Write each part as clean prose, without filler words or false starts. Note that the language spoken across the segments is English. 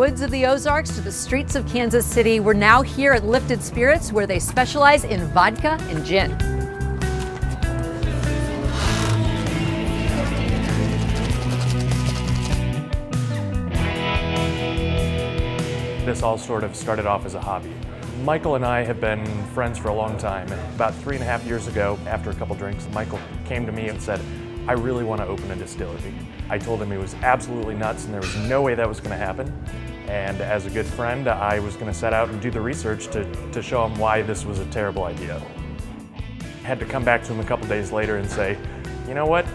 woods of the Ozarks to the streets of Kansas City, we're now here at Lifted Spirits, where they specialize in vodka and gin. This all sort of started off as a hobby. Michael and I have been friends for a long time. About 3.5 years ago, after a couple drinks, Michael came to me and said, I really want to open a distillery. I told him it was absolutely nuts and there was no way that was going to happen. And as a good friend, I was going to set out and do the research to show him why this was a terrible idea. I had to come back to him a couple days later and say, you know what,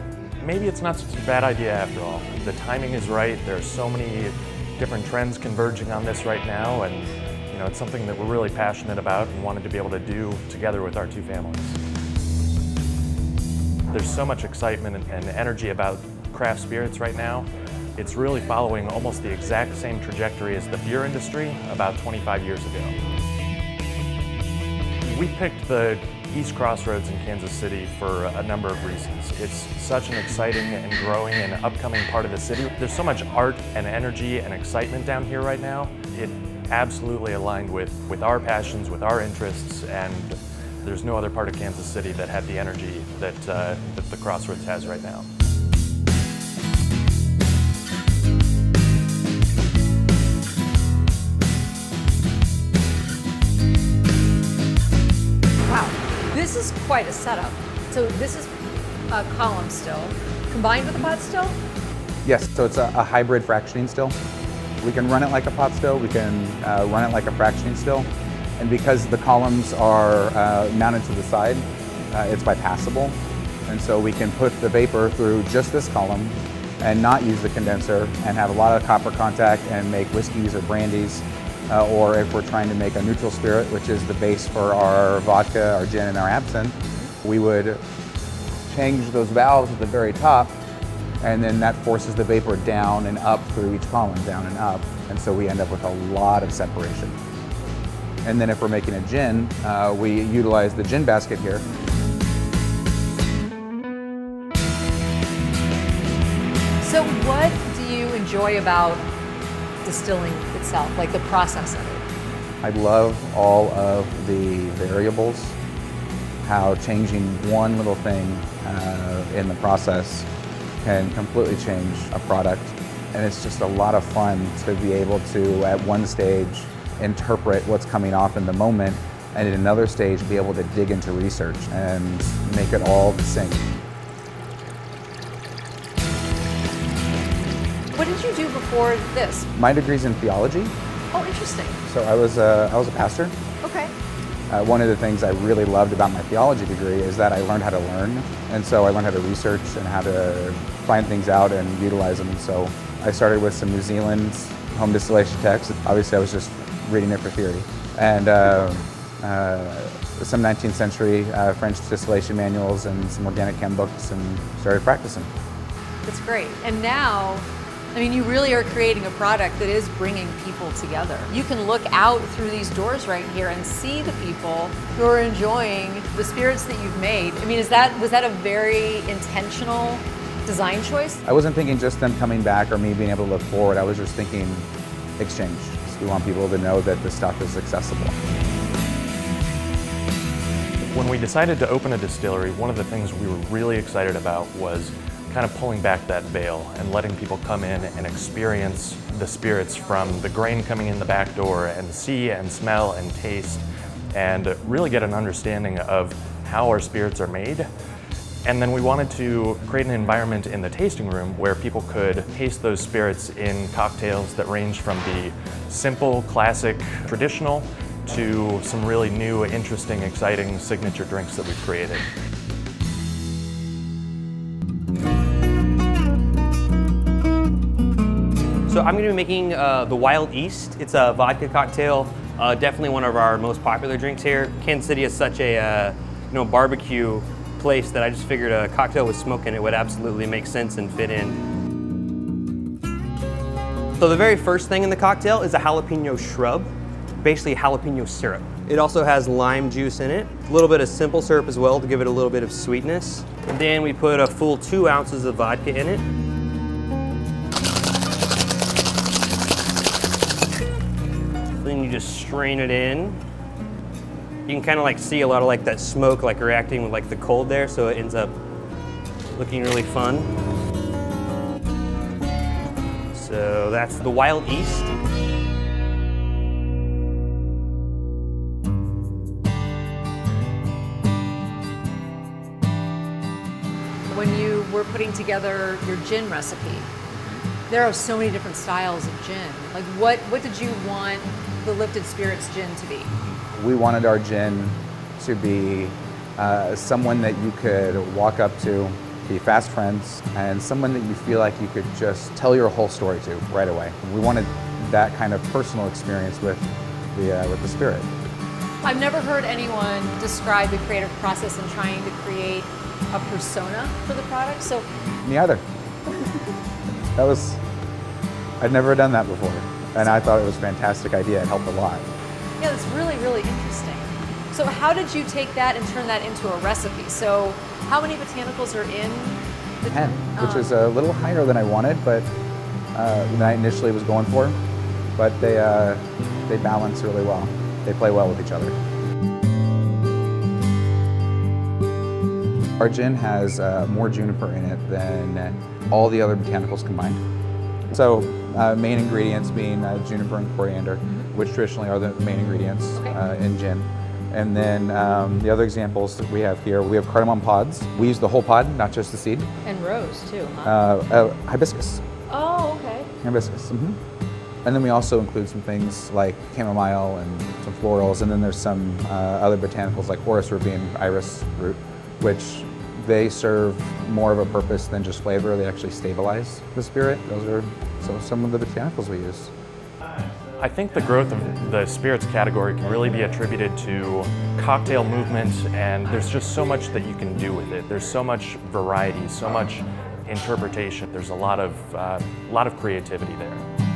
maybe it's not such a bad idea after all. The timing is right, there are so many different trends converging on this right now, and you know, it's something that we're really passionate about and wanted to be able to do together with our two families. There's so much excitement and energy about craft spirits right now. It's really following almost the exact same trajectory as the beer industry about 25 years ago. We picked the East Crossroads in Kansas City for a number of reasons. It's such an exciting and growing and upcoming part of the city. There's so much art and energy and excitement down here right now. It absolutely aligned with our passions, with our interests, and there's no other part of Kansas City that had the energy that the Crossroads has right now. This is quite a setup. So this is a column still, combined with a pot still? Yes, so it's a hybrid fractioning still. We can run it like a pot still, we can run it like a fractioning still. And because the columns are mounted to the side, it's bypassable. And so we can put the vapor through just this column and not use the condenser and have a lot of copper contact and make whiskeys or brandies. Or if we're trying to make a neutral spirit, which is the base for our vodka, our gin, and our absinthe, we would change those valves at the very top, and then that forces the vapor down and up through each column, down and up, and so we end up with a lot of separation. And then if we're making a gin, we utilize the gin basket here. So what do you enjoy about distilling itself, like the process of it? I love all of the variables, how changing one little thing in the process can completely change a product. And it's just a lot of fun to be able to, at one stage, interpret what's coming off in the moment, and at another stage be able to dig into research and make it all sync. What did you do before this? My degree's in theology. Oh, interesting. So I was a pastor. Okay. One of the things I really loved about my theology degree is that I learned how to learn. And so I learned how to research and how to find things out and utilize them. And so I started with some New Zealand home distillation texts. Obviously I was just reading it for theory. And some 19th century French distillation manuals and some organic chem books, and started practicing. That's great. And now, I mean, you really are creating a product that is bringing people together. You can look out through these doors right here and see the people who are enjoying the spirits that you've made. I mean, was that a very intentional design choice? I wasn't thinking just them coming back or me being able to look forward. I was just thinking exchange. We want people to know that this stuff is accessible. When we decided to open a distillery, one of the things we were really excited about was kind of pulling back that veil and letting people come in and experience the spirits from the grain coming in the back door, and see and smell and taste, and really get an understanding of how our spirits are made. And then we wanted to create an environment in the tasting room where people could taste those spirits in cocktails that range from the simple, classic, traditional to some really new, interesting, exciting signature drinks that we've created. So I'm going to be making the Wild East. It's a vodka cocktail, definitely one of our most popular drinks here. Kansas City is such a barbecue place that I just figured a cocktail with smoke in it would absolutely make sense and fit in. So the very first thing in the cocktail is a jalapeno shrub, basically jalapeno syrup. It also has lime juice in it, a little bit of simple syrup as well to give it a little bit of sweetness. And then we put a full 2 ounces of vodka in it. Then you just strain it in. You can kind of like see a lot of like that smoke like reacting with like the cold there, so it ends up looking really fun. So that's the Wild East. When you were putting together your gin recipe, there are so many different styles of gin. Like what did you want the Lifted Spirits gin to be? We wanted our gin to be someone that you could walk up to, be fast friends, and someone that you feel like you could just tell your whole story to right away. We wanted that kind of personal experience with the spirit. I've never heard anyone describe the creative process in trying to create a persona for the product. So Me either. I'd never done that before, and I thought it was a fantastic idea. It helped a lot. yeah, that's really, really interesting. So how did you take that and turn that into a recipe? So how many botanicals are in the 10, which is a little higher than I wanted, but than I initially was going for. But they balance really well. They play well with each other. Our gin has more juniper in it than all the other botanicals combined. So main ingredients being juniper and coriander, which traditionally are the main ingredients in gin. And then the other examples that we have here, we have cardamom pods. We use the whole pod, not just the seed. And rose too, huh? Hibiscus. Oh, okay. Hibiscus. And then we also include some things like chamomile and some florals, and then there's some other botanicals like orris root being iris root, which they serve more of a purpose than just flavor. They actually stabilize the spirit. Those are some of the botanicals we use. I think the growth of the spirits category can really be attributed to cocktail movement, and there's just so much that you can do with it. There's so much variety, so much interpretation. There's a lot of creativity there.